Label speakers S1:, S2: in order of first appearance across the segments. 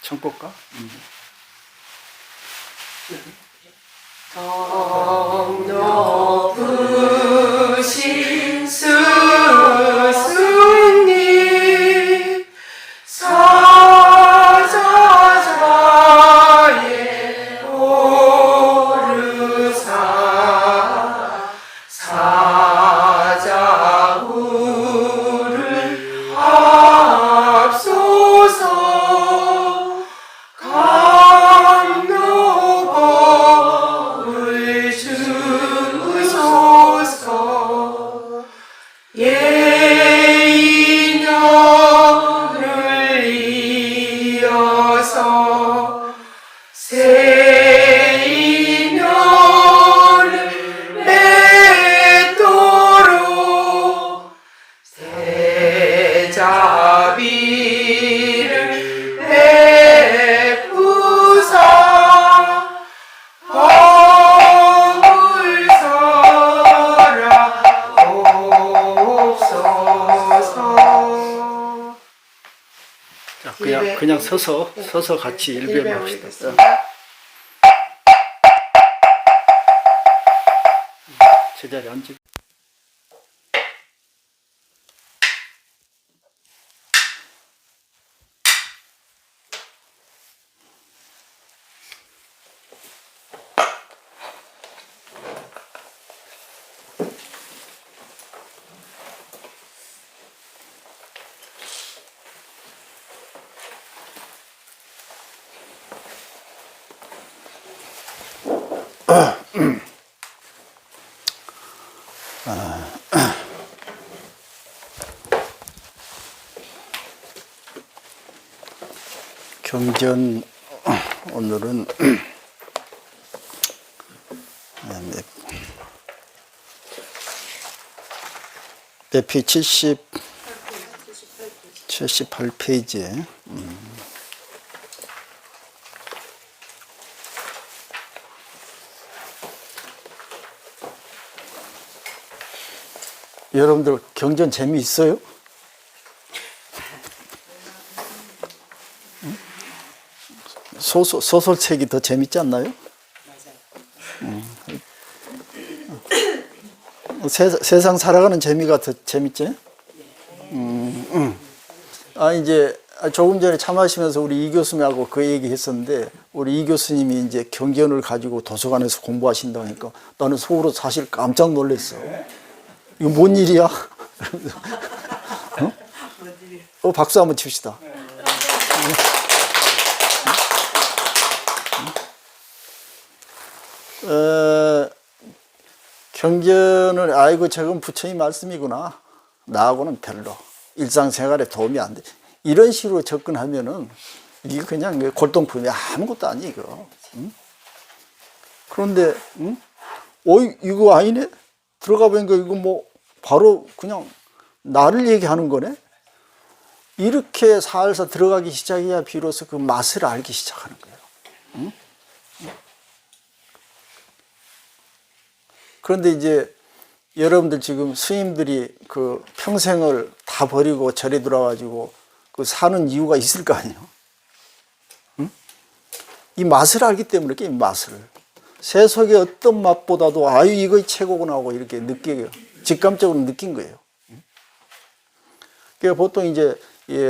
S1: 청꽃가?
S2: 덕 높으신 스승님 사자자에 오르사 사자우를 앞서서 감로법을 주소서 예인년을 이어서 세인년을 맺도록 세자비를 베푸사 법을 설하옵소서.
S1: 자, 그냥 서서 같이 일배합시다. 제자리에 앉으. 경전 오늘은 대피 78페이지에 여러분들 경전 재미있어요? 소설책이 더 재밌지 않나요? 세상 살아가는 재미가 더 재밌지? 이제 조금 전에 차 마시면서 우리 이 교수님하고 그 얘기 했었는데, 우리 이 교수님이 이제 경전을 가지고 도서관에서 공부하신다고 하니까 나는 속으로 사실 깜짝 놀랐어. 이거 뭔 일이야? 박수 한번 칩시다. 경전을 아이고 저건 부처님 말씀이구나, 나하고는 별로 일상생활에 도움이 안 돼, 이런 식으로 접근하면은 이게 그냥 골동품이 아무것도 아니 이거. 그런데 이거 아니네, 들어가 보니까 이거 뭐 바로 그냥 나를 얘기하는 거네. 이렇게 살살 들어가기 시작해야 비로소 그 맛을 알기 시작하는 거예요. 그런데 이제 여러분들 지금 스님들이 그 평생을 다 버리고 절에 들어와가지고 그 사는 이유가 있을 거 아니에요. 이 맛을 알기 때문에, 이 맛을. 세속의 어떤 맛보다도 아유 이거 최고구나 하고 이렇게 느끼게 직감적으로 느낀 거예요. 그러니까 보통 이제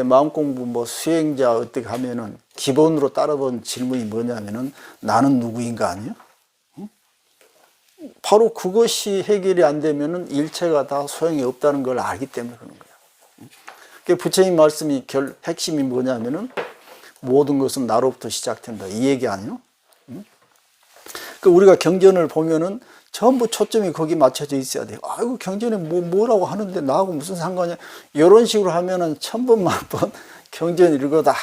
S1: 마음 공부 뭐 수행자 어떻게 하면은 기본으로 따라본 질문이 뭐냐면은 나는 누구인가 아니에요? 바로 그것이 해결이 안 되면은 일체가 다 소용이 없다는 걸 알기 때문에 그런 거예요. 그러니까 부처님 말씀이 핵심이 뭐냐면은 모든 것은 나로부터 시작된다, 이 얘기 아니에요? 그러니까 우리가 경전을 보면은 전부 초점이 거기 맞춰져 있어야 돼요. 아이고 경전에 뭐라고 하는데 나하고 무슨 상관이야, 이런 식으로 하면은 천번만번 경전 읽어도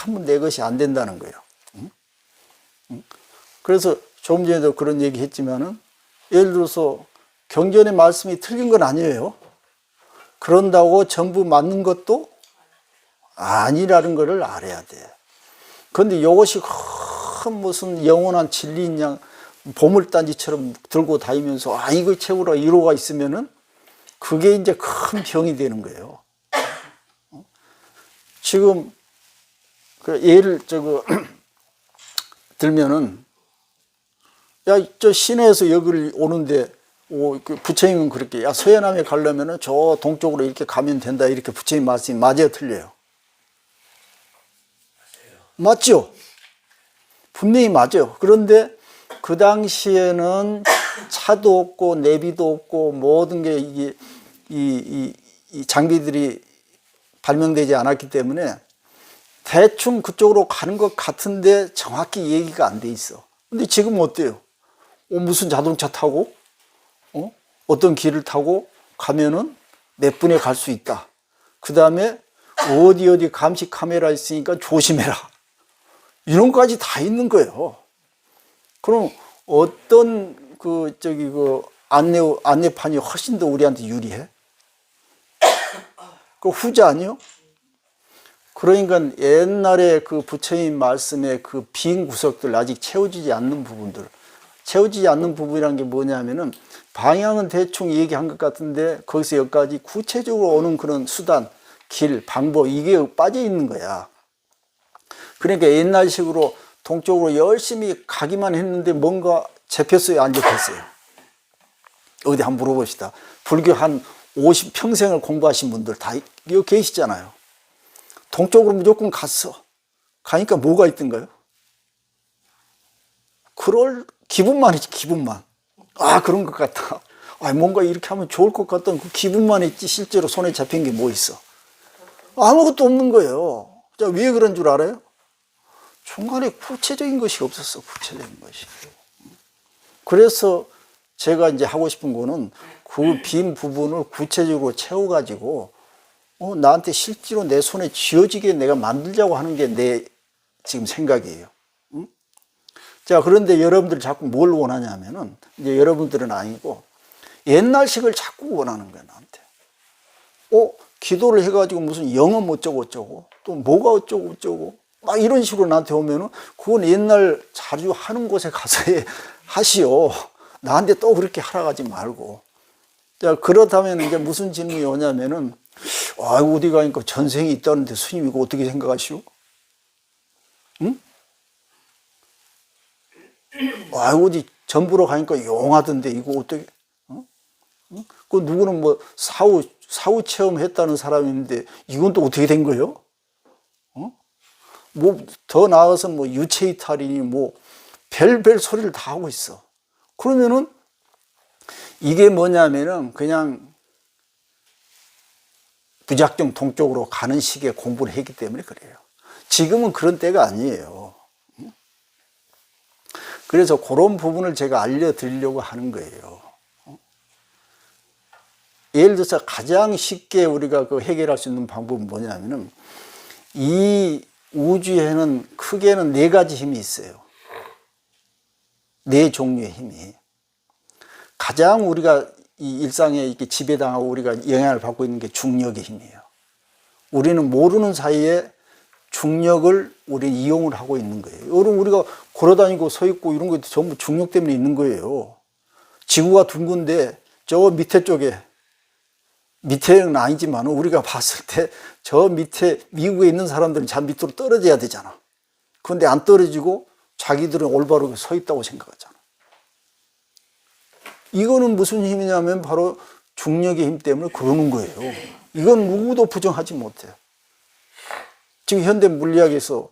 S1: 아무 내 것이 안 된다는 거예요. 그래서 조금 전에도 그런 얘기 했지만은, 예를 들어서 경전의 말씀이 틀린 건 아니에요. 그런다고 전부 맞는 것도 아니라는 것을 알아야 돼. 그런데 이것이 무슨 영원한 진리인 양 보물단지처럼 들고 다니면서 이거 채우라 이로가 있으면은 그게 이제 큰 병이 되는 거예요. 지금 그 예를 들면은 야, 저 시내에서 여기를 오는데 그 부처님은 그렇게 야, 서해남에 가려면은 저 동쪽으로 이렇게 가면 된다 이렇게 부처님 말씀이 맞아요, 틀려요? 맞죠? 분명히 맞아요. 그런데 그 당시에는 차도 없고 내비도 없고 모든 게 이게 이 장비들이 발명되지 않았기 때문에 대충 그쪽으로 가는 것 같은데 정확히 얘기가 안 돼 있어. 근데 지금 어때요? 무슨 자동차 타고 어떤 길을 타고 가면은 몇 분에 갈 수 있다. 그 다음에 어디 감시 카메라 있으니까 조심해라. 이런 것까지 다 있는 거예요. 그럼 어떤 안내판이 훨씬 더 우리한테 유리해? 그 후자 아니요? 그러니까 옛날에 그 부처님 말씀의 그 빈 구석들 아직 채워지지 않는 부분들, 채워지지 않는 부분이란 게 뭐냐면은 방향은 대충 얘기한 것 같은데 거기서 여기까지 구체적으로 오는 그런 수단, 길, 방법 이게 빠져 있는 거야. 그러니까 옛날식으로 동쪽으로 열심히 가기만 했는데 뭔가 잡혔어요, 안 잡혔어요? 어디 한번 물어봅시다. 불교 한 50평생을 공부하신 분들 다 여기 계시잖아요. 동쪽으로 무조건 갔어. 가니까 뭐가 있던가요? 그럴 기분만 있지, 기분만. 아, 그런 것 같다. 아, 뭔가 이렇게 하면 좋을 것 같던 그 기분만 있지 실제로 손에 잡힌 게 뭐 있어? 아무것도 없는 거예요. 자, 왜 그런 줄 알아요? 중간에 구체적인 것이 없었어, 구체적인 것이. 그래서 제가 이제 하고 싶은 거는 그 빈 부분을 구체적으로 채워가지고 나한테 실제로 내 손에 쥐어지게 내가 만들자고 하는 게 내 지금 생각이에요. 응? 자, 그런데 여러분들 자꾸 뭘 원하냐면은 이제 여러분들은 아니고 옛날식을 자꾸 원하는 거야, 나한테. 기도를 해가지고 무슨 영어 어쩌고 또 뭐가 어쩌고 막 이런 식으로 나한테 오면은 그건 옛날 자주 하는 곳에 가서 하시오. 나한테 또 그렇게 하라 하지 말고. 자, 그렇다면 이제 무슨 질문이 오냐면은 어디 가니까 전생이 있다는데 스님 이거 어떻게 생각하시오? 응? 어디 전부로 가니까 용하던데 이거 어떻게? 응? 그 누구는 뭐 사후 체험했다는 사람이 있는데 이건 또 어떻게 된 거예요? 뭐 더 나아가서 뭐 유체 이탈이니 뭐 별별 소리를 다 하고 있어. 그러면은 이게 뭐냐면은 그냥 무작정 동쪽으로 가는 식의 공부를 했기 때문에 그래요. 지금은 그런 때가 아니에요. 그래서 그런 부분을 제가 알려드리려고 하는 거예요. 예를 들어서 가장 쉽게 우리가 그 해결할 수 있는 방법은 뭐냐면은 이 우주에는 크게는 4가지 힘이 있어요. 4 종류의 힘이. 가장 우리가 이 일상에 이렇게 지배당하고 우리가 영향을 받고 있는 게 중력의 힘이에요. 우리는 모르는 사이에 중력을 우리 이용을 하고 있는 거예요. 여러분 우리가 걸어다니고 서 있고 이런 것도 전부 중력 때문에 있는 거예요. 지구가 둥근데 저 밑에 쪽에 밑에는 아니지만 우리가 봤을 때 저 밑에 미국에 있는 사람들은 저 밑으로 떨어져야 되잖아. 그런데 안 떨어지고 자기들은 올바르게 서 있다고 생각하잖아. 이거는 무슨 힘이냐면 바로 중력의 힘 때문에 그러는 거예요. 이건 누구도 부정하지 못해요. 지금 현대 물리학에서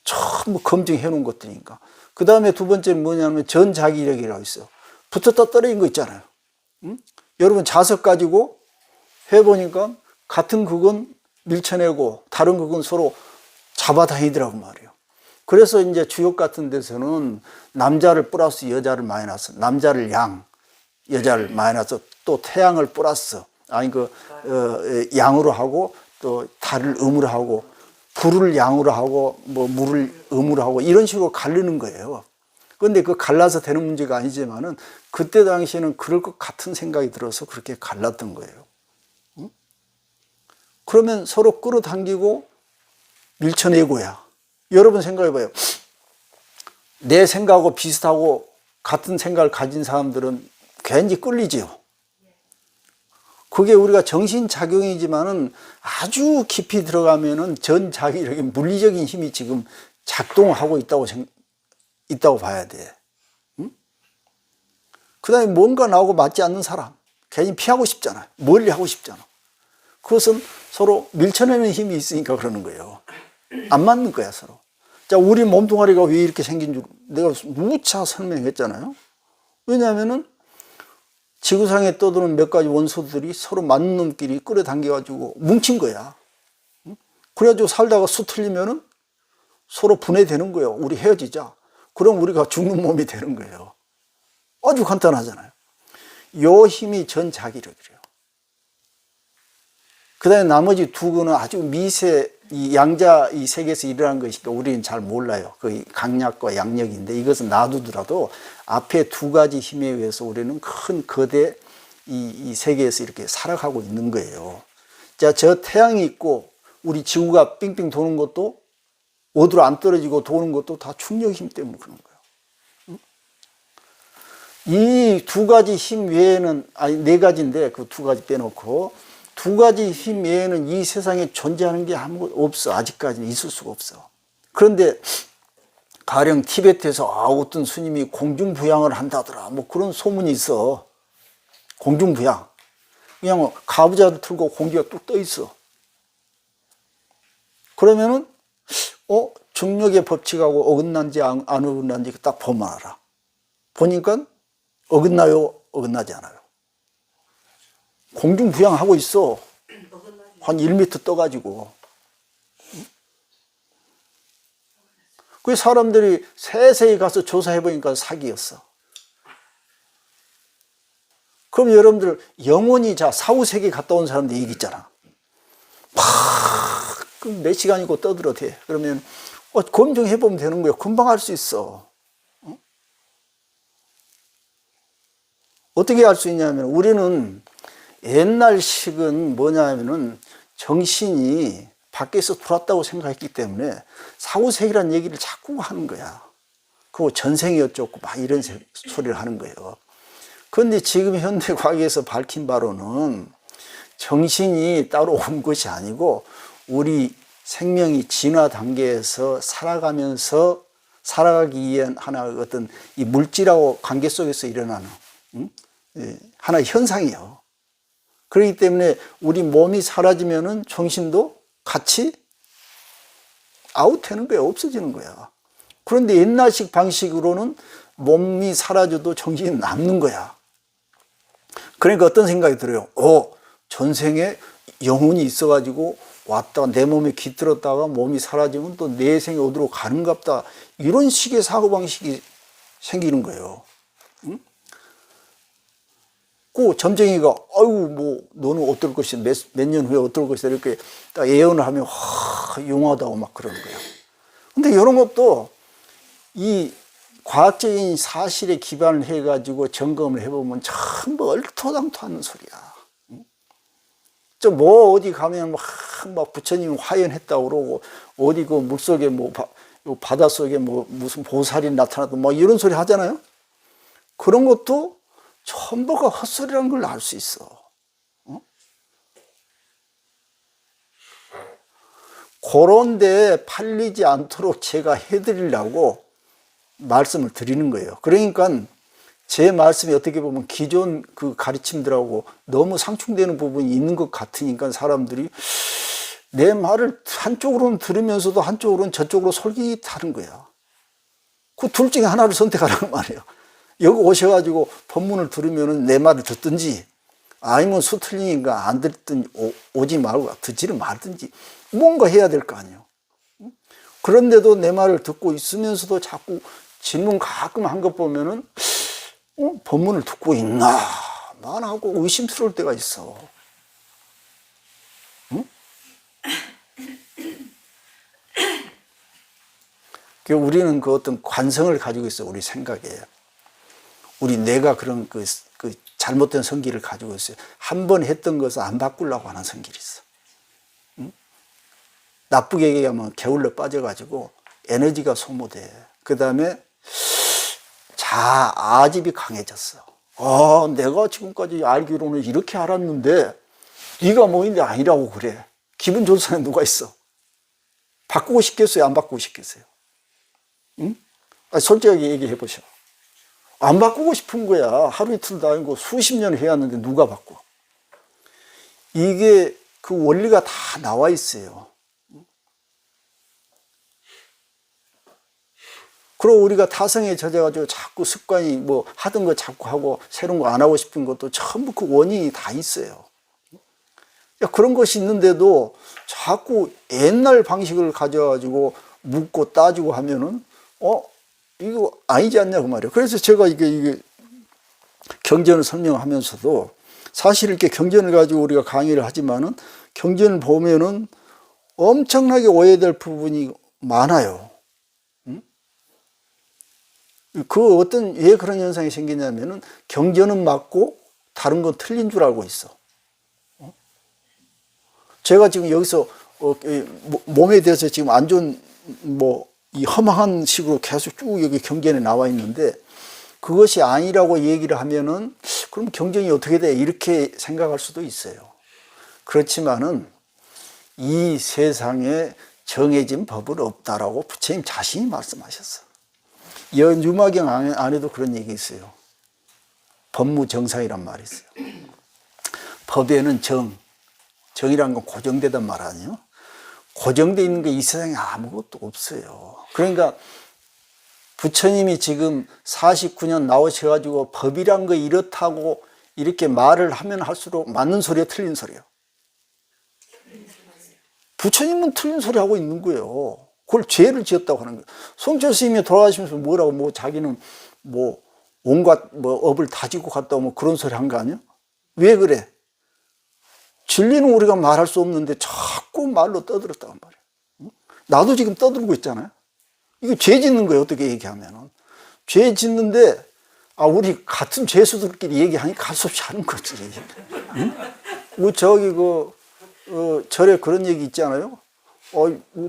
S1: 전부 검증해 놓은 것들이니까. 그 다음에 두 번째는 뭐냐면 전자기력이라고 있어요. 붙었다 떨어진 거 있잖아요. 응? 여러분 자석 가지고 해보니까 같은 극은 밀쳐내고 다른 극은 서로 잡아다니더라고 말이에요. 그래서 이제 주역 같은 데서는 남자를 플러스 여자를 마이너스, 남자를 양, 여자를 마이너스, 또 태양을 플러스, 양으로 하고 또 달을 음으로 하고 불을 양으로 하고 뭐 물을 음으로 하고 이런 식으로 가르는 거예요. 그런데 그 갈라서 되는 문제가 아니지만은 그때 당시에는 그럴 것 같은 생각이 들어서 그렇게 갈랐던 거예요. 응? 그러면 서로 끌어당기고 밀쳐내고야. 여러분 생각해봐요. 내 생각하고 비슷하고 같은 생각을 가진 사람들은 괜히 끌리지요. 그게 우리가 정신작용이지만은 아주 깊이 들어가면은 전 자기력의 물리적인 힘이 지금 작동하고 있다고 봐야 돼. 응? 그 다음에 뭔가 나하고 맞지 않는 사람, 괜히 피하고 싶잖아. 멀리 하고 싶잖아. 그것은 서로 밀쳐내는 힘이 있으니까 그러는 거예요. 안 맞는 거야, 서로. 자, 우리 몸뚱아리가 왜 이렇게 생긴 줄 내가 무차 설명했잖아요. 왜냐하면은 지구상에 떠도는 몇 가지 원소들이 서로 맞는 놈끼리 끌어당겨가지고 뭉친 거야. 그래가지고 살다가 수틀리면은 서로 분해되는 거예요. 우리 헤어지자. 그럼 우리가 죽는 몸이 되는 거예요. 아주 간단하잖아요. 요 힘이 전 자기력이래요. 그 다음에 나머지 두 개는 아주 미세, 이 양자 이 세계에서 일어난 것이니까 우리는 잘 몰라요. 그 강약과 양력인데 이것은 놔두더라도 앞에 두 가지 힘에 의해서 우리는 큰 거대 이 세계에서 이렇게 살아가고 있는 거예요. 자, 저 태양이 있고 우리 지구가 빙빙 도는 것도 어디로 안 떨어지고 도는 것도 다 충격 힘 때문에 그런 거예요. 이 두 가지 힘 외에는, 아니, 네 가지인데 그 두 가지 빼놓고 두 가지 힘 외에는 이 세상에 존재하는 게 아무것도 없어. 아직까지는 있을 수가 없어. 그런데 가령 티베트에서 어떤 스님이 공중부양을 한다더라. 뭐 그런 소문이 있어. 공중부양. 그냥 가부좌를 틀고 공기가 뚝 떠 있어. 그러면은 중력의 법칙하고 어긋난지 안 어긋난지 딱 보면 알아. 보니까 어긋나요? 어긋나지 않아요. 공중부양하고 있어. 한 1m 떠가지고. 그 사람들이 세세히 가서 조사해보니까 사기였어. 그럼 여러분들 영원히 사후세계 갔다 온 사람들 얘기 있잖아. 몇 시간이고 떠들어 대. 그러면 검증해보면 되는 거야. 금방 할 수 있어. 어떻게 할 수 있냐면 우리는 옛날식은 뭐냐면은 정신이 밖에서 들어왔다고 생각했기 때문에 사후세계라는 얘기를 자꾸 하는 거야. 그리고 전생이 어쩌고 막 이런 소리를 하는 거예요. 그런데 지금 현대 과학에서 밝힌 바로는 정신이 따로 온 것이 아니고 우리 생명이 진화 단계에서 살아가면서 살아가기 위한 하나의 어떤 이 물질하고 관계 속에서 일어나는 하나의 현상이에요. 그렇기 때문에 우리 몸이 사라지면은 정신도 같이 아웃되는 거야. 없어지는 거야. 그런데 옛날식 방식으로는 몸이 사라져도 정신이 남는 거야. 그러니까 어떤 생각이 들어요. 전생에 영혼이 있어가지고 왔다가 내 몸에 깃들었다가 몸이 사라지면 또 내 생에 어디로 가는갑다. 이런 식의 사고방식이 생기는 거예요. 응? 그 점쟁이가 너는 어떨 것이다. 몇 년 후에 어떨 것이다. 이렇게 딱 예언을 하면 용하다고 막 그러는 거예요. 근데 이런 것도 이 과학적인 사실에 기반을 해가지고 점검을 해보면 전부 얼토당토하는 소리야. 어디 가면 막 부처님 화연했다고 그러고, 어디 그 물속에 바닷속에 무슨 보살이 나타나도 이런 소리 하잖아요. 그런 것도 전부가 헛소리라는 걸 알 수 있어. 그런데 팔리지 않도록 제가 해드리려고 말씀을 드리는 거예요. 그러니까 제 말씀이 어떻게 보면 기존 그 가르침들하고 너무 상충되는 부분이 있는 것 같으니까 사람들이 내 말을 한쪽으로는 들으면서도 한쪽으로는 저쪽으로 솔깃하는 거야. 그 둘 중에 하나를 선택하라는 말이에요. 여기 오셔가지고 법문을 들으면 내 말을 듣든지 아니면 수틀리니까 안 듣든지 오지 말고 듣지를 말든지 뭔가 해야 될 거 아니에요. 그런데도 내 말을 듣고 있으면서도 자꾸 질문 가끔 한 것 보면은 법문을 듣고 있나 만 하고 의심스러울 때가 있어. 응? 우리는 그 어떤 관성을 가지고 있어. 우리 생각에 우리 뇌가 그런 그 잘못된 성기를 가지고 있어요. 한 번 했던 것을 안 바꾸려고 하는 성질이 있어. 응? 나쁘게 얘기하면 게을러 빠져가지고 에너지가 소모돼. 그 다음에 아집이 강해졌어. 내가 지금까지 알기로는 이렇게 알았는데 네가 뭐인데 아니라고 그래. 기분 좋은 사람이 누가 있어? 바꾸고 싶겠어요? 안 바꾸고 싶겠어요? 응? 아니, 솔직하게 얘기해 보셔. 안 바꾸고 싶은 거야. 하루 이틀도 아니고 수십 년을 해왔는데 누가 바꿔? 이게 그 원리가 다 나와 있어요. 그리고 우리가 타성에 젖어가지고 자꾸 습관이 뭐 하던 거 자꾸 하고 새로운 거 안 하고 싶은 것도 전부 그 원인이 다 있어요. 그런 것이 있는데도 자꾸 옛날 방식을 가져가지고 묻고 따지고 하면은, 이거 아니지 않냐, 그 말이에요. 그래서 제가 이게 경전을 설명하면서도 사실 이렇게 경전을 가지고 우리가 강의를 하지만은 경전을 보면은 엄청나게 오해될 부분이 많아요. 그 왜 그런 현상이 생기냐면은 경전은 맞고 다른 건 틀린 줄 알고 있어. 제가 지금 여기서 몸에 대해서 지금 안 좋은 이 험한 식으로 계속 쭉 여기 경전에 나와 있는데 그것이 아니라고 얘기를 하면은 그럼 경전이 어떻게 돼? 이렇게 생각할 수도 있어요. 그렇지만은 이 세상에 정해진 법은 없다라고 부처님 자신이 말씀하셨어. 유마경 안에도 그런 얘기 있어요. 법무정상이란 말이 있어요. 법에는 정이라는 건 고정되단 말 아니에요? 고정되어 있는 게 이 세상에 아무것도 없어요. 그러니까 부처님이 지금 49년 나오셔가지고 법이란 거 이렇다고 이렇게 말을 하면 할수록 맞는 소리야, 틀린 소리야? 부처님은 틀린 소리 하고 있는 거예요. 그걸 죄를 지었다고 하는 거예요. 송철 스님이 돌아가시면서 뭐라고 자기는 온갖 업을 다지고 갔다고 그런 소리 한 거 아니야? 왜 그래? 진리는 우리가 말할 수 없는데 자꾸 말로 떠들었다고 말이에요. 나도 지금 떠들고 있잖아요. 이거 죄 짓는 거예요, 어떻게 얘기하면은. 죄 짓는데, 우리 같은 죄수들끼리 얘기하니까 갈 수 없이 하는 거지. 응? 절에 그런 얘기 있잖아요.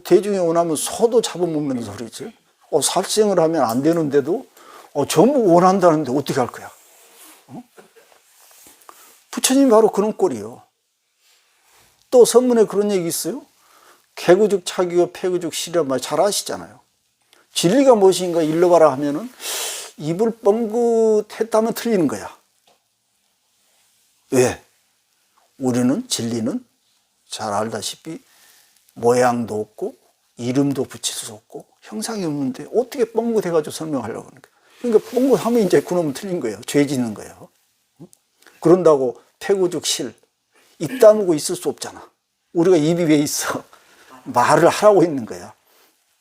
S1: 대중에 원하면 소도 잡아먹는 소리지. 살생을 하면 안 되는데도, 전부 원한다는데 어떻게 할 거야? 부처님이 바로 그런 꼴이에요. 또 선문에 그런 얘기 있어요. 개구죽 차기요 폐구죽 시란 말 잘 아시잖아요. 진리가 무엇인가 일러봐라 하면은 입을 뻥긋했다면 틀리는 거야. 왜? 우리는 진리는 잘 알다시피 모양도 없고 이름도 붙일 수 없고 형상이 없는데 어떻게 뻥긋해가지고 설명하려고 하는 거야. 그러니까 뻥긋하면 이제 그놈은 틀린 거예요. 죄 짓는 거예요. 그런다고 폐구죽 실 입 다물고 있을 수 없잖아. 우리가 입이 왜 있어? 말을 하라고 있는 거야.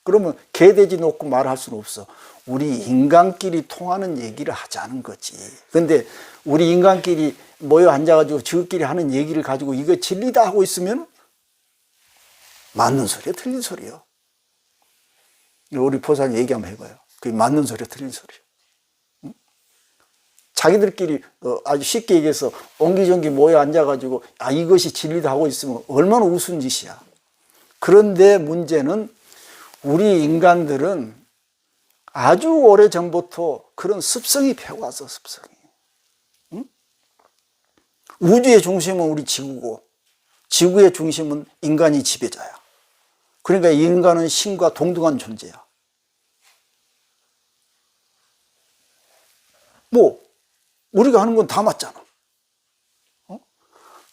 S1: 그러면 개돼지 놓고 말할 수는 없어. 우리 인간끼리 통하는 얘기를 하자는 거지. 근데 우리 인간끼리 모여 앉아가지고 저끼리 하는 얘기를 가지고 이거 진리다 하고 있으면 맞는 소리야, 틀린 소리야. 우리 보살님 얘기 한번 해봐요. 그게 맞는 소리야, 틀린 소리야. 자기들끼리 아주 쉽게 얘기해서 옹기종기 모여 앉아가지고 이것이 진리다 하고 있으면 얼마나 우스운 짓이야. 그런데 문제는 우리 인간들은 아주 오래전부터 그런 습성이 배워왔어, 습성이. 응? 우주의 중심은 우리 지구고 지구의 중심은 인간이 지배자야. 그러니까 인간은 신과 동등한 존재야. 우리가 하는 건 다 맞잖아.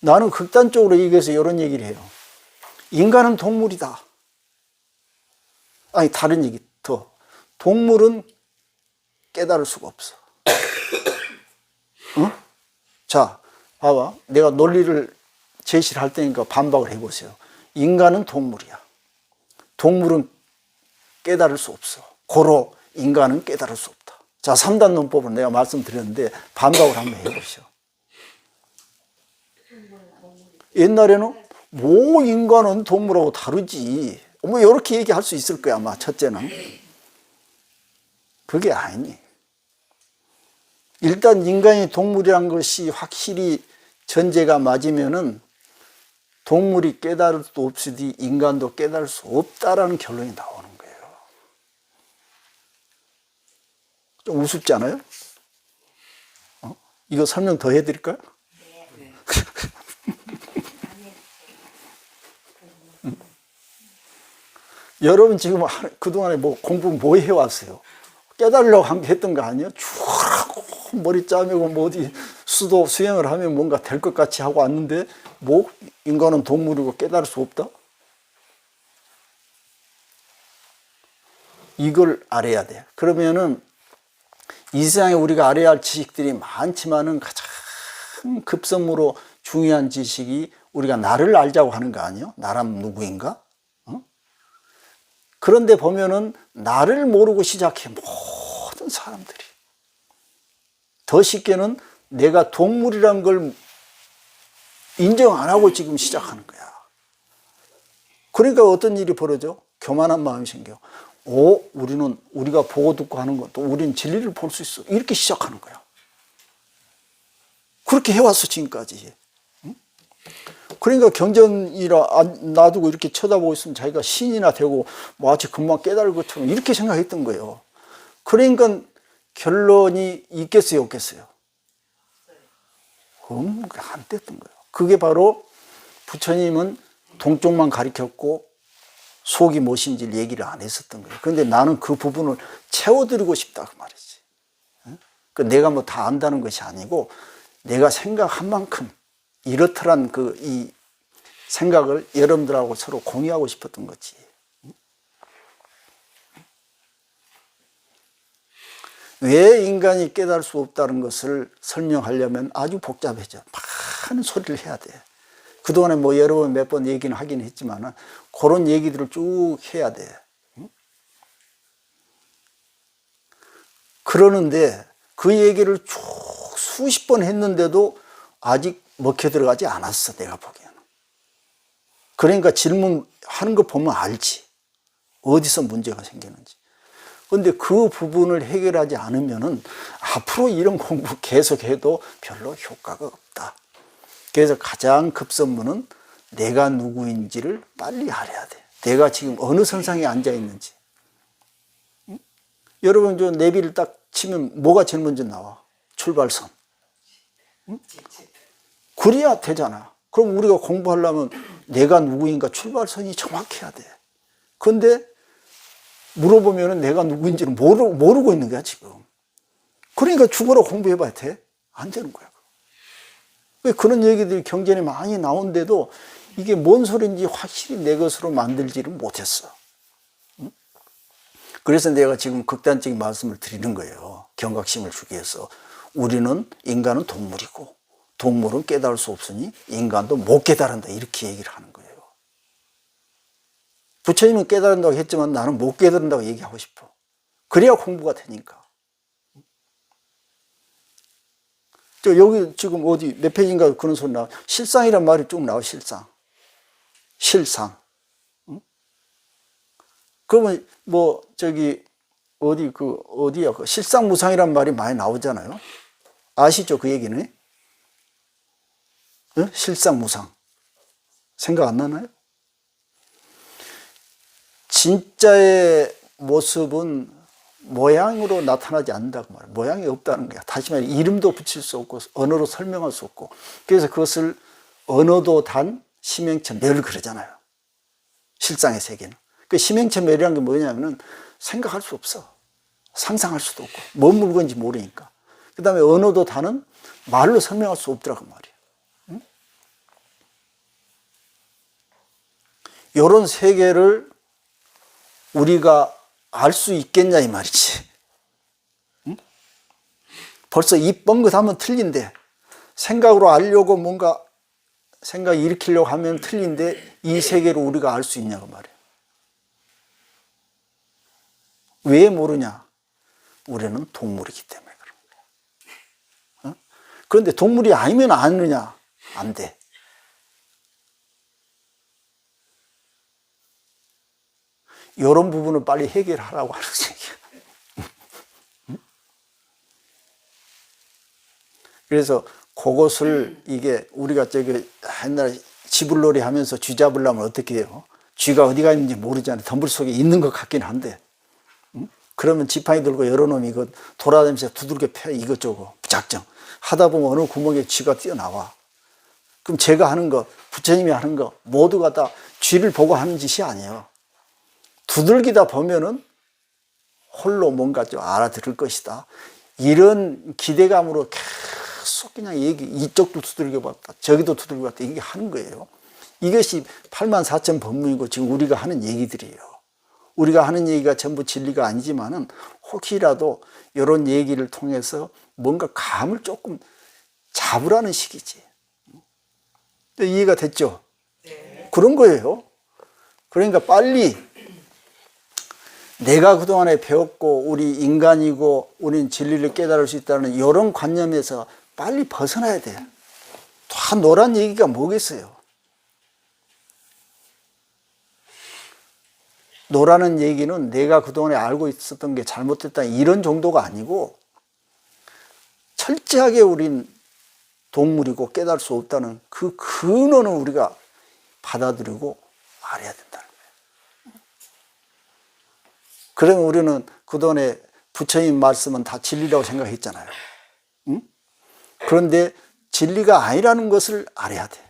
S1: 나는 극단적으로 얘기해서 이런 얘기를 해요. 인간은 동물이다. 아니, 다른 얘기 더. 동물은 깨달을 수가 없어. 자, 봐봐. 내가 논리를 제시를 할 테니까 반박을 해보세요. 인간은 동물이야. 동물은 깨달을 수 없어. 고로 인간은 깨달을 수 없다. 자, 3단 논법을 내가 말씀드렸는데 반박을 한번 해보시오. 옛날에는 인간은 동물하고 다르지. 이렇게 얘기할 수 있을 거야, 아마 첫째는. 그게 아니니. 일단 인간이 동물이란 것이 확실히 전제가 맞으면은 동물이 깨달을 수 없으니 인간도 깨달을 수 없다라는 결론이 나오는 거예요. 좀 우습지 않아요? 이거 설명 더 해드릴까요? 네. 여러분 지금 그동안에 뭐 공부 뭐 해왔어요? 깨달으려고 했던 거 아니에요? 쭉 머리 짜매고 뭐 어디 수행을 하면 뭔가 될 것 같이 하고 왔는데 뭐 인간은 동물이고 깨달을 수 없다? 이걸 알아야 돼. 그러면은 이 세상에 우리가 알아야 할 지식들이 많지만은 가장 급선무로 중요한 지식이 우리가 나를 알자고 하는 거 아니에요? 나란 누구인가? 그런데 보면은 나를 모르고 시작해 모든 사람들이. 더 쉽게는 내가 동물이란 걸 인정 안 하고 지금 시작하는 거야. 그러니까 어떤 일이 벌어져? 교만한 마음이 생겨. 우리가 보고 듣고 하는 것도 우리는 진리를 볼 수 있어. 이렇게 시작하는 거야. 그렇게 해왔어, 지금까지. 그러니까 경전이라 놔두고 이렇게 쳐다보고 있으면 자기가 신이나 되고 마치 금방 깨달을 것처럼 이렇게 생각했던 거예요. 그러니까 결론이 있겠어요, 없겠어요? 안 됐던 거예요. 그게 바로 부처님은 동쪽만 가리켰고 속이 무엇인지 얘기를 안 했었던 거예요. 그런데 나는 그 부분을 채워드리고 싶다 그 말이지. 내가 뭐 다 안다는 것이 아니고 내가 생각한 만큼 이렇더란 이 생각을 여러분들하고 서로 공유하고 싶었던 거지. 왜 인간이 깨달을 수 없다는 것을 설명하려면 아주 복잡해져. 많은 소리를 해야 돼. 그동안에 뭐 여러 번 몇 번 얘기는 하긴 했지만 그런 얘기들을 쭉 해야 돼. 그러는데 그 얘기를 쭉 수십 번 했는데도 아직 먹혀 들어가지 않았어, 내가 보기에는. 그러니까 질문하는 거 보면 알지. 어디서 문제가 생기는지. 근데 그 부분을 해결하지 않으면은 앞으로 이런 공부 계속해도 별로 효과가 없다. 그래서 가장 급선무는 내가 누구인지를 빨리 알아야 돼. 내가 지금 어느 선상에 앉아 있는지. 응? 여러분 저 내비를 딱 치면 뭐가 제일 먼저 나와? 출발선. 응? 그래야 되잖아. 그럼 우리가 공부하려면 내가 누구인가 출발선이 정확해야 돼. 그런데 물어보면 내가 누구인지를 모르고 있는 거야, 지금. 그러니까 죽어라 공부해봐야 돼? 안 되는 거야. 왜 그런 얘기들이 경전에 많이 나오는데도 이게 뭔 소리인지 확실히 내 것으로 만들지를 못했어. 그래서 내가 지금 극단적인 말씀을 드리는 거예요. 경각심을 주기 위해서. 인간은 동물이고 동물은 깨달을 수 없으니 인간도 못 깨달은다. 이렇게 얘기를 하는 거예요. 부처님은 깨달은다고 했지만 나는 못 깨달은다고 얘기하고 싶어. 그래야 공부가 되니까. 여기 지금 어디 몇 페이지인가 그런 소리 나와. 실상이란 말이 쭉 나와. 실상. 응? 그러면 뭐 어디야 그 실상무상이란 말이 많이 나오잖아요. 아시죠 그 얘기는? 응? 실상무상. 생각 안 나나요? 진짜의 모습은 모양으로 나타나지 않는다고 말해요. 모양이 없다는 거야. 다시 말해 이름도 붙일 수 없고 언어로 설명할 수 없고. 그래서 그것을 언어도 단 심행처멸 그러잖아요. 실상의 세계는. 그 심행처멸이라는 게 뭐냐면은 생각할 수 없어. 상상할 수도 없고 뭔 물건인지 모르니까. 그 다음에 언어도 단은 말로 설명할 수 없더라고 말이에요. 응? 이런 세계를 우리가 알 수 있겠냐 이 말이지. 응? 벌써 입 뻥긋하면 틀린데 생각으로 알려고 뭔가 생각 일으키려고 하면 틀린데 이 세계를 우리가 알 수 있냐고 말이에요. 왜 모르냐? 우리는 동물이기 때문에 그런 거야. 어? 그런데 동물이 아니면 아느냐? 안 돼. 이런 부분을 빨리 해결하라고 하는 얘기야. 그래서 그것을 이게 우리가 옛날에 지불놀이 하면서 쥐 잡으려면 어떻게 해요? 쥐가 어디가 있는지 모르잖아요. 덤불 속에 있는 것 같긴 한데. 그러면 지팡이 들고 여러 놈이 이거 돌아다니면서 두들겨 패 이것저것 무작정 하다 보면 어느 구멍에 쥐가 뛰어나와. 그럼 제가 하는 거, 부처님이 하는 거 모두가 다 쥐를 보고 하는 짓이 아니에요. 두들기다 보면은 홀로 뭔가 좀 알아들을 것이다. 이런 기대감으로 계속 그냥 이쪽도 두들겨봤다, 저기도 두들겨봤다, 이게 하는 거예요. 이것이 84,000 법문이고 지금 우리가 하는 얘기들이에요. 우리가 하는 얘기가 전부 진리가 아니지만은 혹시라도 이런 얘기를 통해서 뭔가 감을 조금 잡으라는 식이지. 이해가 됐죠?
S2: 네.
S1: 그런 거예요. 그러니까 빨리 내가 그동안에 배웠고 우리 인간이고 우리는 진리를 깨달을 수 있다는 이런 관념에서 빨리 벗어나야 돼. 다 노란 얘기가 뭐겠어요. 노라는 얘기는 내가 그동안에 알고 있었던 게 잘못됐다 이런 정도가 아니고 철저하게 우린 동물이고 깨달을 수 없다는 그 근원을 우리가 받아들이고 알아야 된다는 거예요. 그러면 우리는 그동안에 부처님 말씀은 다 진리라고 생각했잖아요. 응? 그런데 진리가 아니라는 것을 알아야 돼.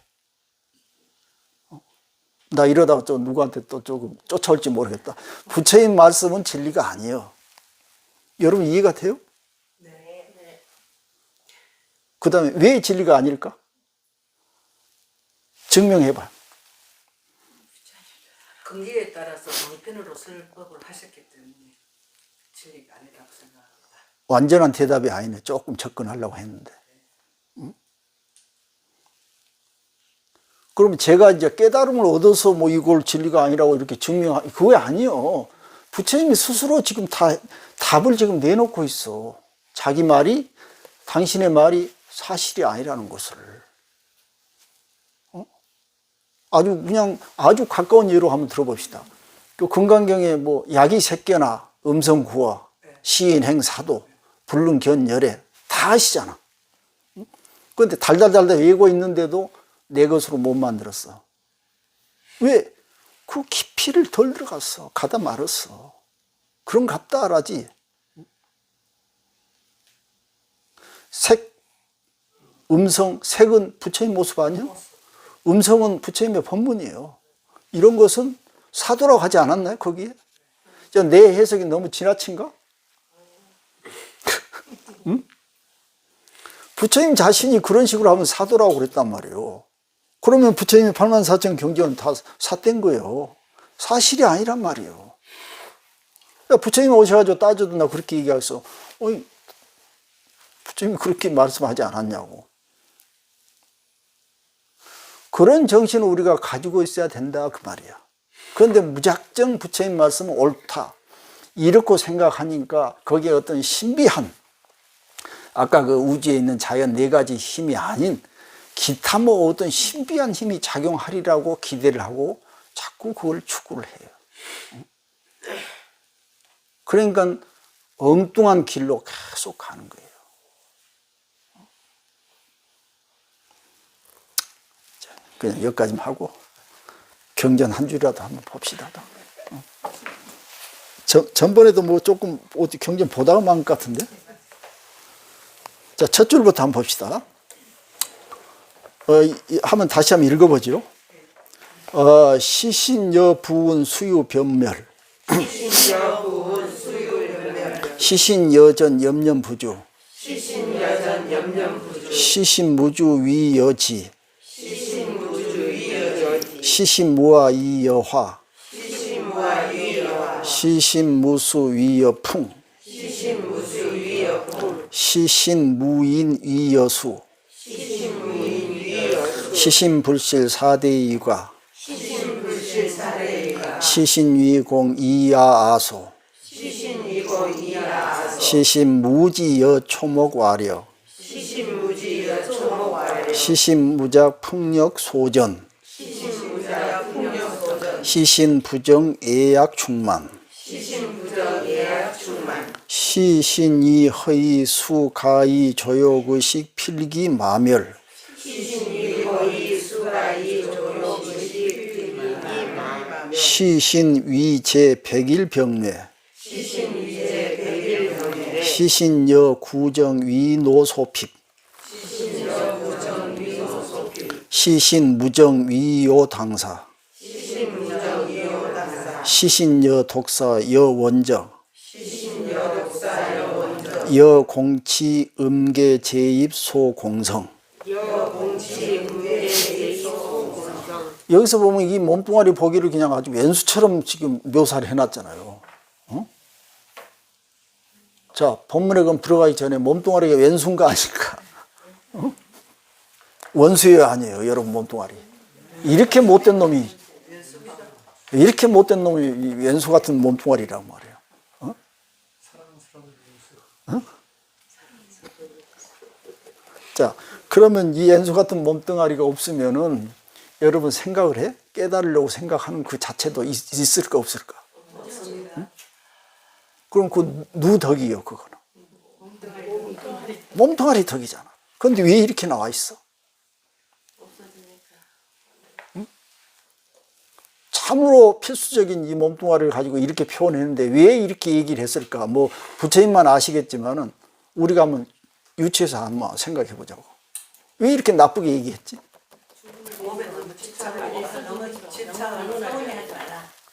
S1: 나 이러다가 또 누구한테 또 조금 쫓아올지 모르겠다. 부처님 말씀은 진리가 아니에요. 여러분 이해가 돼요?
S2: 네.
S1: 그 다음에 왜 진리가 아닐까? 증명해봐.
S3: 근기에 따라서 방편으로 설법을 하셨기 때문에 진리가 아니라고 생각합니다.
S1: 완전한 대답이 아니네. 조금 접근하려고 했는데. 응? 그러면 제가 이제 깨달음을 얻어서 뭐 이걸 진리가 아니라고 이렇게 그거 아니에요. 부처님이 스스로 지금 답을 지금 내놓고 있어. 자기 말이, 당신의 말이 사실이 아니라는 것을. 아주 가까운 예로 한번 들어봅시다. 그 금강경에 뭐 약이 새겨나 음성구어, 시인행 사도, 불능견열애 다 아시잖아. 그런데 달달달달 외고 있는데도 내 것으로 못 만들었어. 왜? 그 깊이를 덜 들어갔어. 가다 말았어. 그럼 갑다 알아지. 색, 음성, 색은 부처님 모습 아니야? 음성은 부처님의 본문이에요. 이런 것은 사도라고 하지 않았나요? 거기에? 내 해석이 너무 지나친가? 응? 부처님 자신이 그런 식으로 하면 사도라고 그랬단 말이에요. 그러면 부처님의 84,000 경전은 다 삿된 거예요. 사실이 아니란 말이에요. 부처님이 오셔가지고 따져도 나 그렇게 얘기해서 부처님이 그렇게 말씀하지 않았냐고. 그런 정신을 우리가 가지고 있어야 된다 그 말이야. 그런데 무작정 부처님 말씀은 옳다 이렇게 생각하니까 거기에 어떤 신비한, 아까 그 우주에 있는 자연 4가지 힘이 아닌 기타 뭐 어떤 신비한 힘이 작용하리라고 기대를 하고 자꾸 그걸 추구를 해요. 그러니까 엉뚱한 길로 계속 가는 거예요. 그냥 여기까지만 하고 경전 한 줄이라도 한번 봅시다. 전번에도 뭐 조금 경전 보다가 만 것 같은데. 자, 첫 줄부터 한번 봅시다. 한번 다시 한번 읽어보죠. 시신여 부운 수유 변멸. 시신여전 염념부주. 시신무주 위여지. 시신무아 이여화. 시신무수 위여풍. 시신무인 위여수. 시신불실 4대이과. 시신위공 이야아소. 시신무지여 초목와려. 시신무작 풍력 소전. 시신부정 예약충만. 시신이 허이 수가이 조욕의식 필기 마멸. 시신위제 백일병례. 시신여 구정위노소핍. 시신무정위요당사. 시신여 독사 여원정 여공치 음계 제입 소공성. 여기서 보면 이 몸뚱아리 보기를 그냥 아주 왼수처럼 지금 묘사를 해놨잖아요. 어? 자, 본문에 그럼 들어가기 전에 몸뚱아리가 왼수인가 아닐까? 어? 원수예요, 아니에요, 여러분 몸뚱아리. 이렇게 못된 놈이 왼수 같은 몸뚱아리란 말이에요. 어? 어? 자, 그러면 이 왼수 같은 몸뚱아리가 없으면은 여러분 생각을 해? 깨달으려고 생각하는 그 자체도 있을까 없을까? 응? 그럼 그 누 덕이요, 그거는? 몸뚱아리 덕이잖아. 그런데 왜 이렇게 나와 있어? 응? 참으로 필수적인 이 몸뚱아리를 가지고 이렇게 표현했는데 왜 이렇게 얘기를 했을까? 뭐 부처님만 아시겠지만은 우리가 한번 유치해서 한번 생각해 보자고. 왜 이렇게 나쁘게 얘기했지?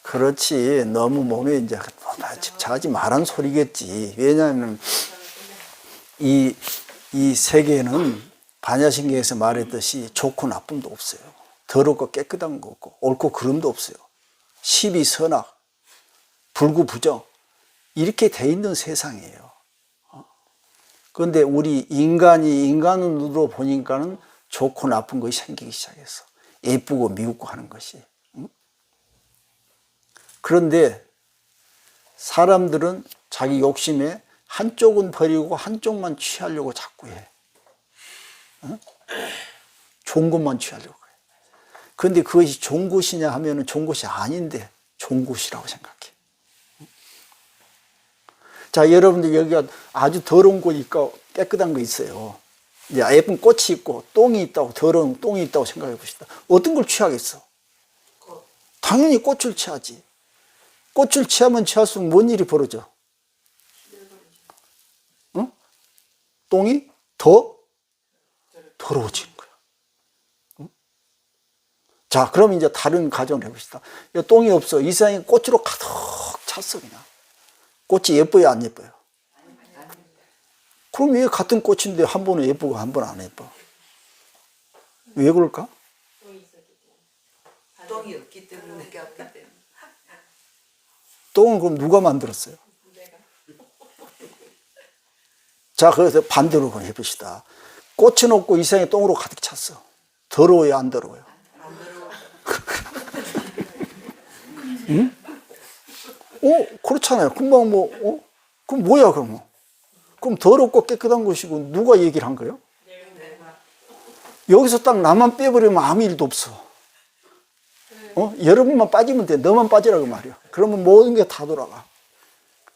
S1: 그렇지. 너무 몸에 이제 집착하지 말란 소리겠지. 왜냐하면 이 세계는 반야신경에서 말했듯이 좋고 나쁨도 없어요. 더럽고 깨끗한 거 없고 옳고 그름도 없어요. 시비 선악, 불구 부정 이렇게 돼 있는 세상이에요. 그런데 우리 인간이 인간으로 보니까는 좋고 나쁜 것이 생기기 시작했어. 예쁘고 미흡고 하는 것이. 그런데 사람들은 자기 욕심에 한쪽은 버리고 한쪽만 취하려고 자꾸 해. 좋은 것만 취하려고 해. 그런데 그것이 좋은 것이냐 하면은 좋은 것이 아닌데 좋은 것이라고 생각해. 자, 여러분들 여기가 아주 더러운 곳이 있고 깨끗한 거 있어요. 이제 예쁜 꽃이 있고 똥이 있다고, 더러운 똥이 있다고 생각해 봅시다. 어떤 걸 취하겠어? 당연히 꽃을 취하지. 꽃을 취하면 취할수록 뭔 일이 벌어져? 응? 똥이 더 더러워지는 거야. 응? 자, 그럼 이제 다른 가정을 해봅시다. 똥이 없어. 이 세상에 꽃으로 가득 찼어, 그냥. 꽃이 예뻐요, 안 예뻐요? 그럼 왜 같은 꽃인데 한 번은 예쁘고 한 번은 안 예뻐? 왜 그럴까?
S3: 똥이 없기 때문에.
S1: 똥은 그럼 누가 만들었어요? 자, 그래서 반대로 그럼 해봅시다. 꽃은 없고 이 세상에 똥으로 가득 찼어. 더러워요, 안 더러워요?
S3: 안 더러워.
S1: 응? 그렇잖아요. 금방 그럼 뭐야, 그러면? 그럼 더럽고 깨끗한 것이고 누가 얘기를 한 거예요? 여기서 딱 나만 빼버리면 아무 일도 없어. 여러분만 빠지면 돼. 너만 빠지라고 말이야. 그러면 모든 게 다 돌아가.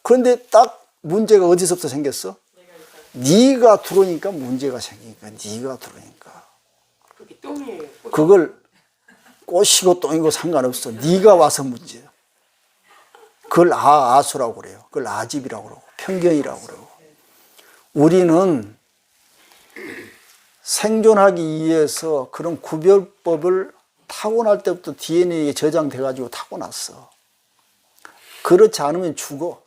S1: 그런데 딱 문제가 어디서부터 생겼어? 네가 들어오니까 문제가 생기니까. 네가 들어오니까. 그걸 꽃이고 똥이고 상관없어. 네가 와서 문제야. 그걸 아수라고 그래요. 그걸 아집이라고 그러고 편견이라고 그러고. 우리는 생존하기 위해서 그런 구별법을 타고날 때부터 DNA에 저장돼 가지고 타고났어. 그렇지 않으면 죽어.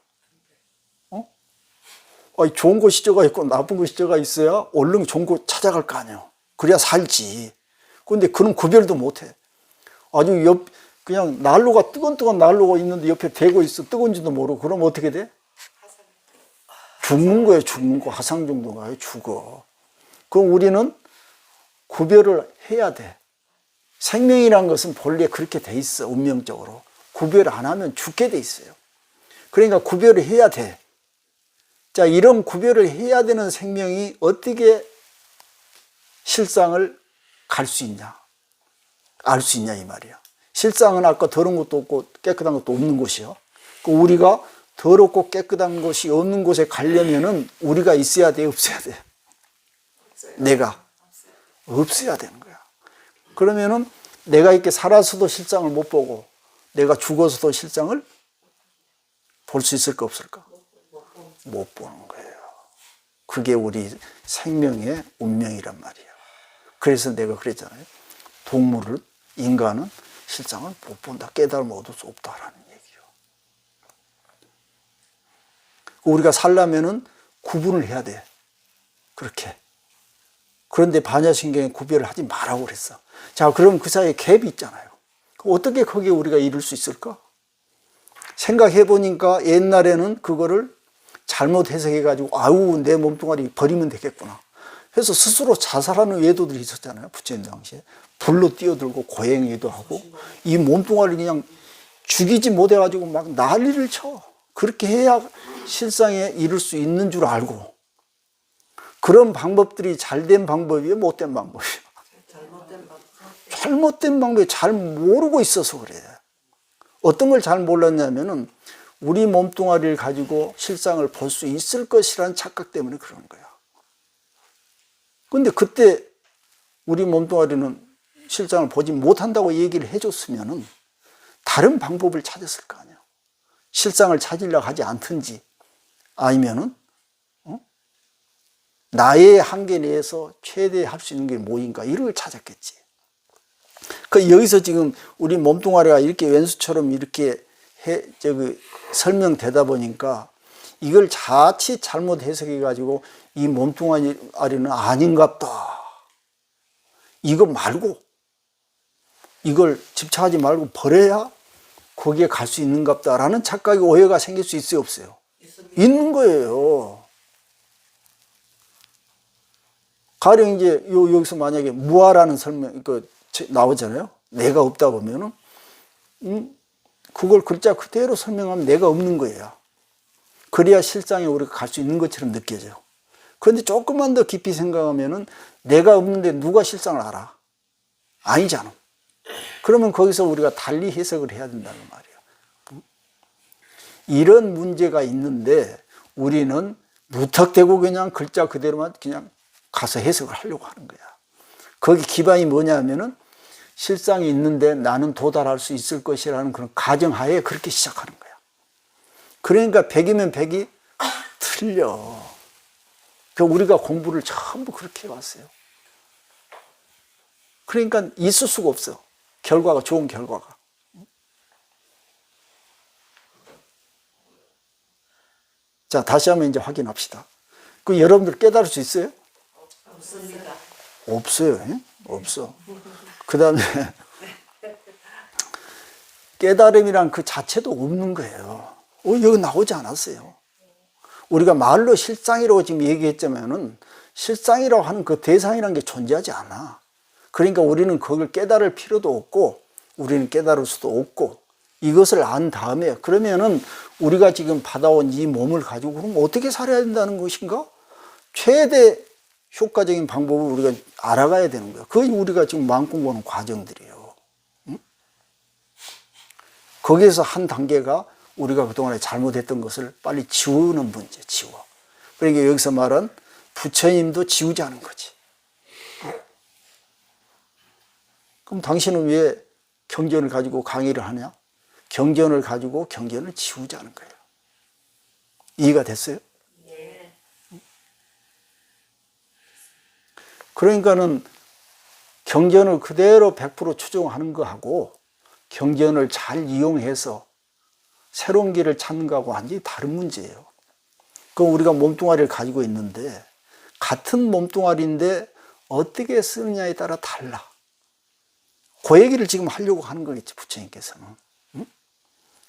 S1: 좋은 곳이 저가 있고 나쁜 곳이 저가 있어야 얼른 좋은 곳 찾아갈 거 아니에요. 그래야 살지. 그런데 그런 구별도 못해. 아주 그냥 난로가 뜨거운 난로가 있는데 옆에 대고 있어. 뜨거운지도 모르고. 그럼 어떻게 돼? 죽는 거예요. 죽는 거. 화상 정도가 죽어. 그럼 우리는 구별을 해야 돼. 생명이란 것은 본래 그렇게 돼 있어. 운명적으로. 구별 안 하면 죽게 돼 있어요. 그러니까 구별을 해야 돼. 자, 이런 구별을 해야 되는 생명이 어떻게 실상을 갈 수 있냐, 알 수 있냐 이 말이야. 실상은 아까 더러운 것도 없고 깨끗한 것도 없는 곳이요. 우리가 더럽고 깨끗한 곳이 없는 곳에 가려면은 우리가 있어야 돼, 없어야 돼? 내가 없어야 되는 거야. 그러면은 내가 이렇게 살아서도 실상을 못 보고 내가 죽어서도 실상을 볼 수 있을까 없을까? 못 보는 거예요. 그게 우리 생명의 운명이란 말이에요. 그래서 내가 그랬잖아요. 인간은 실상을 못 본다. 깨달음을 얻을 수 없다라는 얘기예요. 우리가 살려면은 구분을 해야 돼. 그렇게. 그런데 반야신경에 구별을 하지 말라고 그랬어. 자, 그럼 그 사이에 갭이 있잖아요. 어떻게 거기에 우리가 이룰 수 있을까? 생각해 보니까 옛날에는 그거를 잘못 해석해 가지고 아우 내 몸뚱아리 버리면 되겠구나. 그래서 스스로 자살하는 외도들이 있었잖아요. 부처님 당시에. 불로 뛰어들고 고행위도 하고 이 몸뚱아리를 그냥 죽이지 못해 가지고 막 난리를 쳐. 그렇게 해야 실상에 이룰 수 있는 줄 알고 그런 방법들이 잘된 방법이에요, 못된 방법이에요?
S3: 잘못된 방법.
S1: 잘못된 방법이 잘 모르고 있어서 그래요. 어떤 걸 잘 몰랐냐면은 우리 몸뚱아리를 가지고 실상을 볼 수 있을 것이라는 착각 때문에 그러는 거야. 근데 그때 우리 몸뚱아리는 실상을 보지 못한다고 얘기를 해줬으면은 다른 방법을 찾았을 거 아니야. 실상을 찾으려고 하지 않든지 아니면은 나의 한계 내에서 최대 할 수 있는 게 뭐인가 이런 걸 찾았겠지. 그 여기서 지금 우리 몸뚱아리가 이렇게 왼수처럼 이렇게 설명되다 보니까 이걸 자칫 잘못 해석해 가지고 이 몸뚱아리는 아닌갑다. 이거 말고 이걸 집착하지 말고 버려야 거기에 갈 수 있는갑다라는 착각이 오해가 생길 수 있어요, 없어요?
S3: 있습니다.
S1: 있는 거예요. 가령 이제 여기서 만약에 무아라는 설명 나오잖아요. 내가 없다 보면은 그걸 글자 그대로 설명하면 내가 없는 거예요. 그래야 실상에 우리가 갈 수 있는 것처럼 느껴져요. 그런데 조금만 더 깊이 생각하면은 내가 없는데 누가 실상을 알아? 아니잖아. 그러면 거기서 우리가 달리 해석을 해야 된다는 말이에요. 이런 문제가 있는데 우리는 무턱대고 그냥 글자 그대로만 그냥 가서 해석을 하려고 하는 거야. 거기 기반이 뭐냐면은 실상이 있는데 나는 도달할 수 있을 것이라는 그런 가정하에 그렇게 시작하는 거야. 그러니까 100이면 100이 틀려. 우리가 공부를 전부 그렇게 해왔어요. 그러니까 있을 수가 없어. 결과가, 좋은 결과가. 자, 다시 한번 이제 확인합시다. 그 여러분들 깨달을 수 있어요?
S3: 없습니다.
S1: 없어요. 예? 없어. 그 다음에 깨달음이란 그 자체도 없는 거예요. 여기 나오지 않았어요. 우리가 말로 실상이라고 지금 얘기했자면은 실상이라고 하는 그 대상이라는 게 존재하지 않아. 그러니까 우리는 그걸 깨달을 필요도 없고 우리는 깨달을 수도 없고 이것을 안 다음에 그러면은 우리가 지금 받아온 이 몸을 가지고 그럼 어떻게 살아야 된다는 것인가? 최대 효과적인 방법을 우리가 알아가야 되는 거야. 그게 우리가 지금 마음 공부하는 과정들이에요. 응? 거기에서 한 단계가 우리가 그동안에 잘못했던 것을 빨리 지우는 문제, 지워. 그러니까 여기서 말한 부처님도 지우자는 거지. 그럼 당신은 왜 경전을 가지고 강의를 하냐? 경전을 가지고 경전을 지우자는 거예요. 이해가 됐어요?
S3: 네.
S1: 그러니까는 경전을 그대로 100% 추종하는 거하고 경전을 잘 이용해서 새로운 길을 찾는 거하고 완전히 다른 문제예요. 그럼 우리가 몸뚱아리를 가지고 있는데 같은 몸뚱아리인데 어떻게 쓰느냐에 따라 달라. 그 얘기를 지금 하려고 하는 거겠지, 부처님께서는. 응?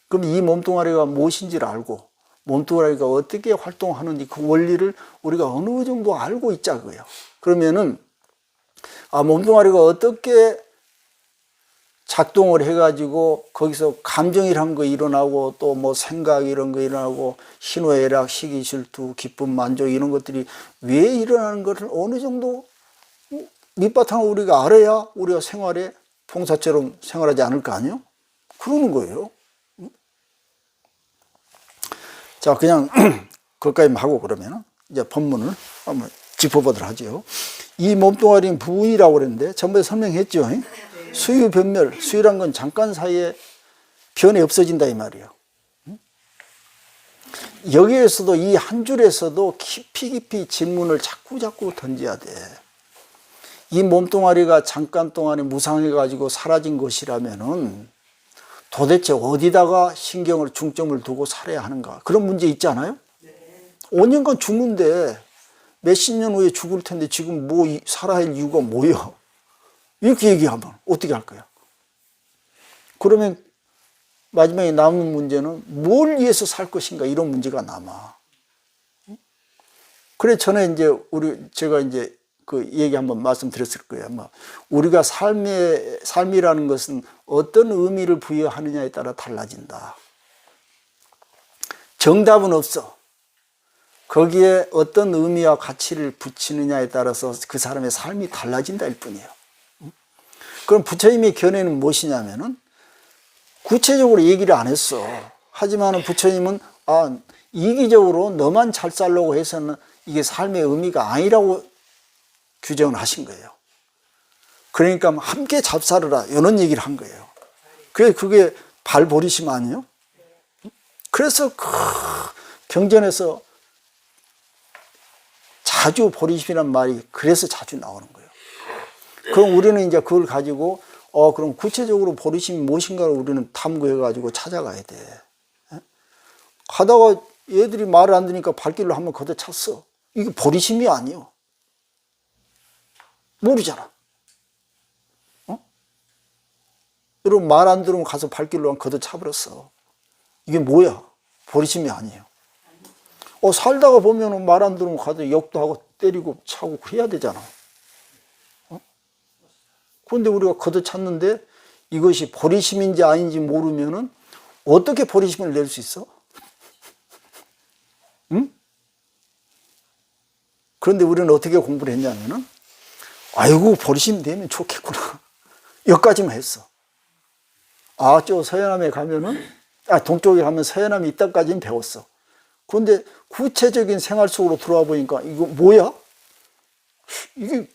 S1: 그럼 이 몸뚱아리가 무엇인지를 알고 몸뚱아리가 어떻게 활동하는지 그 원리를 우리가 어느 정도 알고 있자고요. 그러면은 몸뚱아리가 어떻게 작동을 해가지고 거기서 감정이란 거 일어나고 또 뭐 생각 이런 거 일어나고 희노애락, 시기, 질투, 기쁨, 만족 이런 것들이 왜 일어나는 것을 어느 정도 밑바탕을 우리가 알아야 우리가 생활에 봉사처럼 생활하지 않을 거 아니에요? 그러는 거예요. 자, 그냥 그것까지만 하고 그러면 이제 본문을 한번 짚어보도록 하죠. 이 몸뚱아리는 부분이라고 그랬는데 전부에 설명했죠. 수유 변멸, 수유란 건 잠깐 사이에 변이 없어진다 이 말이에요. 여기에서도 이 한 줄에서도 깊이 질문을 자꾸 던져야 돼. 이 몸뚱아리가 잠깐 동안에 무상해가지고 사라진 것이라면은 도대체 어디다가 신경을 중점을 두고 살아야 하는가? 그런 문제 있지 않아요? 5년간 죽는데 몇십 년 후에 죽을 텐데 지금 뭐 살아야 할 이유가 뭐야? 이렇게 얘기하면 어떻게 할 거야? 그러면 마지막에 남은 문제는 뭘 위해서 살 것인가 이런 문제가 남아. 그래 전에 이제 제가 이제 그 얘기 한번 말씀드렸을 거예요. 우리가 삶이라는 것은 어떤 의미를 부여하느냐에 따라 달라진다. 정답은 없어. 거기에 어떤 의미와 가치를 붙이느냐에 따라서 그 사람의 삶이 달라진다 일 뿐이에요. 그럼 부처님의 견해는 무엇이냐면은 구체적으로 얘기를 안 했어. 하지만 부처님은 이기적으로 너만 잘 살려고 해서는 이게 삶의 의미가 아니라고 규정을 하신 거예요. 그러니까 함께 잘 살아라 이런 얘기를 한 거예요. 그게 발버리심 아니에요? 그래서 경전에서 자주 버리심이란 말이 그래서 자주 나오는 거예요. 그럼 우리는 이제 그걸 가지고 그럼 구체적으로 버리심이 무엇인가를 우리는 탐구해가지고 찾아가야 돼. 가다가 얘들이 말을 안 듣니까 발길로 한번 걷어찼어. 이게 버리심이 아니에요. 모르잖아. 여러분 말 안 들으면 가서 발길로 걷어차버렸어. 이게 뭐야? 버리심이 아니에요. 살다가 보면 말 안 들으면 가서 욕도 하고 때리고 차고 해야 되잖아. 그런데 우리가 걷어찼는데 이것이 버리심인지 아닌지 모르면은 어떻게 버리심을 낼 수 있어? 응? 그런데 우리는 어떻게 공부를 했냐면은 아이고 버리심 되면 좋겠구나. 여기까지만 했어. 저 서해남에 가면은 동쪽에 가면 서해남이 있다까지는 배웠어. 그런데 구체적인 생활 속으로 들어와 보니까 이거 뭐야? 이게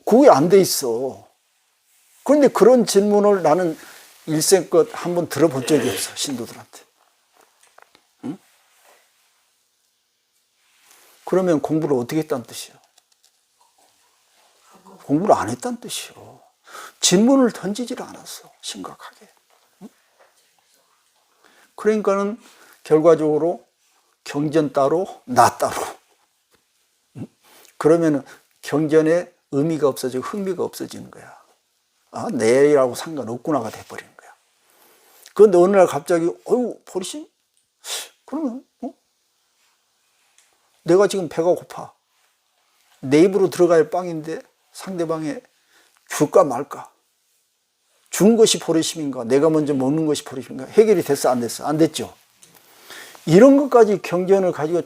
S1: 그게 안 돼 있어. 그런데 그런 질문을 나는 일생껏 한번 들어본 적이 없어, 신도들한테. 응? 그러면 공부를 어떻게 했다는 뜻이야? 공부를 안 했다는 뜻이요. 질문을 던지질 않았어, 심각하게. 응? 그러니까는 결과적으로 경전 따로, 나 따로. 응? 그러면은 경전에 의미가 없어지고 흥미가 없어지는 거야. 내라고 상관없구나가 돼버리는 거야. 그런데 어느 날 갑자기, 버리심? 그러면, 내가 지금 배가 고파. 내 입으로 들어갈 빵인데 상대방에 줄까 말까? 준 것이 버리심인가? 내가 먼저 먹는 것이 버리심인가? 해결이 됐어, 안 됐어? 안 됐죠? 이런 것까지 경전을 가지고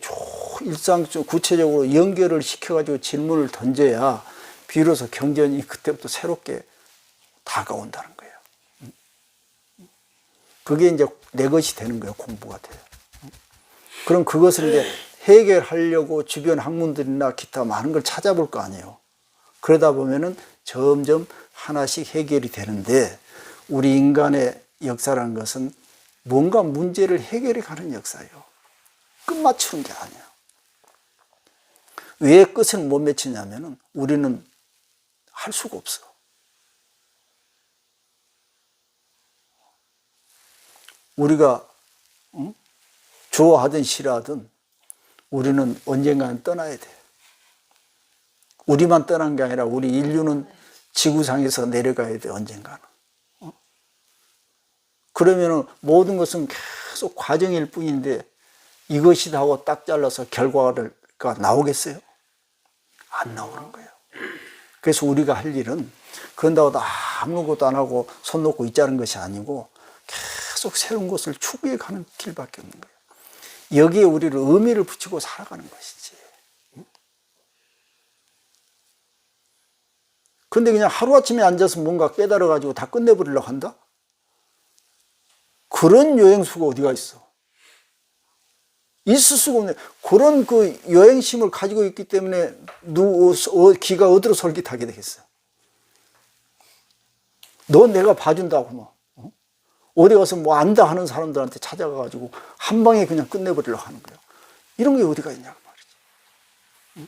S1: 일상적 구체적으로 연결을 시켜가지고 질문을 던져야 비로소 경전이 그때부터 새롭게 다가온다는 거예요. 그게 이제 내 것이 되는 거예요. 공부가 돼요. 그럼 그것을 이제 해결하려고 주변 학문들이나 기타 많은 걸 찾아볼 거 아니에요. 그러다 보면은 점점 하나씩 해결이 되는데 우리 인간의 역사라는 것은 뭔가 문제를 해결해 가는 역사예요. 끝 맞추는 게 아니에요. 왜 끝을 못 맺히냐면은 우리는 할 수가 없어. 우리가 좋아하든 싫어하든 우리는 언젠가는 떠나야 돼. 우리만 떠난 게 아니라 우리 인류는 지구상에서 내려가야 돼, 언젠가는. 그러면은 모든 것은 계속 과정일 뿐인데 이것이다 하고 딱 잘라서 결과가 나오겠어요? 안 나오는 거예요. 그래서 우리가 할 일은 그런다고 아무것도 안 하고 손 놓고 있자는 것이 아니고 계속 새로운 것을 추구해 가는 길밖에 없는 거예요. 여기에 우리를 의미를 붙이고 살아가는 것이지. 근데 그냥 하루아침에 앉아서 뭔가 깨달아가지고 다 끝내버리려고 한다? 그런 여행수가 어디가 있어? 있을 수가 없네. 그런 그 여행심을 가지고 있기 때문에 기가 어디로 솔깃하게 되겠어? 너 내가 봐준다고 뭐. 어디 가서 뭐 안다 하는 사람들한테 찾아가가지고 한 방에 그냥 끝내버리려고 하는 거예요. 이런 게 어디가 있냐고 말이지.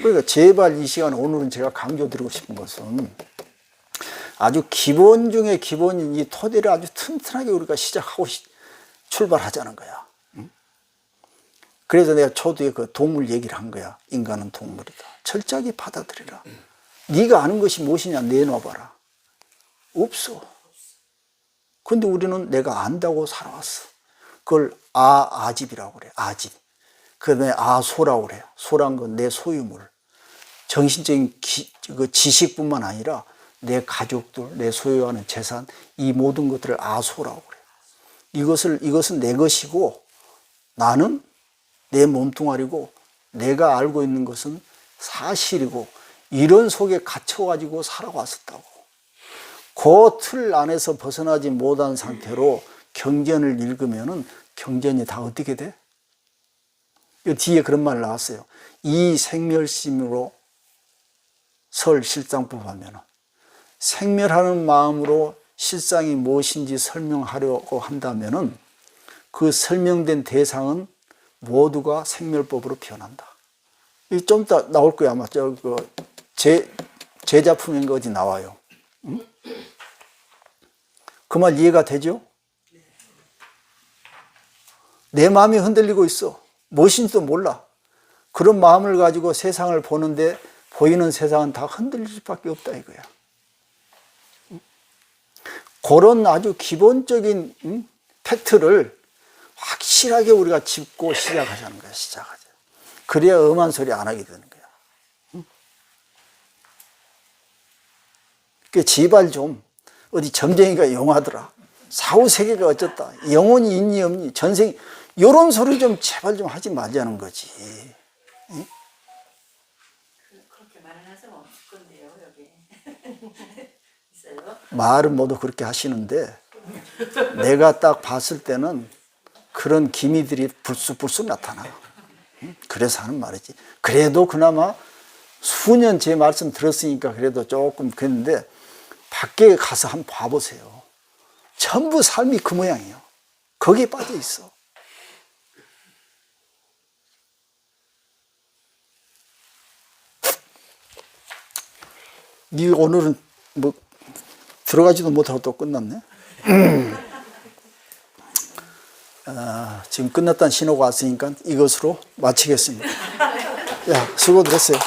S1: 그러니까 제발 이 시간 오늘은 제가 강조드리고 싶은 것은 아주 기본 중에 기본인 이 토대를 아주 튼튼하게 우리가 시작하고 출발하자는 거야. 그래서 내가 초두에 그 동물 얘기를 한 거야. 인간은 동물이다. 철저하게 받아들여라. 네가 아는 것이 무엇이냐 내놔봐라. 없어. 근데 우리는 내가 안다고 살아왔어. 그걸 아집이라고 그래. 아집. 그 다음에 소라고 그래요. 소란 건 내 소유물. 정신적인 그 지식뿐만 아니라 내 가족들, 내 소유하는 재산, 이 모든 것들을 아소라고 그래요. 이것은 내 것이고 나는 내 몸뚱아리고 내가 알고 있는 것은 사실이고 이런 속에 갇혀가지고 살아왔었다고. 그 틀 안에서 벗어나지 못한 상태로 경전을 읽으면은 경전이 다 어떻게 돼? 이 뒤에 그런 말 나왔어요. 이 생멸심으로 설 실상법 하면은 생멸하는 마음으로 실상이 무엇인지 설명하려고 한다면은 그 설명된 대상은 모두가 생멸법으로 변한다. 좀 이따 나올 거야. 아마 제 작품인 거 어디 나와요. 응? 그 말 이해가 되죠? 내 마음이 흔들리고 있어. 무엇인지도 몰라. 그런 마음을 가지고 세상을 보는데 보이는 세상은 다 흔들릴 수밖에 없다 이거야. 그런 아주 기본적인 팩트를 확실하게 우리가 짚고 시작하자는 거야. 시작하자. 그래야 엄한 소리 안 하게 되는 거야. 그 제발 좀 어디 점쟁이가 용하더라. 사후세계가 어쩌다. 영혼이 있니 없니. 전생 이런 소리 좀 제발 좀 하지 말자는 거지. 응?
S2: 그렇게 말을 하시면 없을 건데요, 여기. 있어요?
S1: 말은 모두 그렇게 하시는데 내가 딱 봤을 때는 그런 기미들이 불쑥불쑥 나타나. 그래서 하는 말이지. 그래도 그나마 수년 제 말씀 들었으니까 그래도 조금 그랬는데 밖에 가서 한번 봐보세요. 전부 삶이 그 모양이에요. 거기에 빠져 있어. 니 오늘은 뭐 들어가지도 못하고 또 끝났네. 지금 끝났다는 신호가 왔으니까 이것으로 마치겠습니다. 야, 수고들 했어요.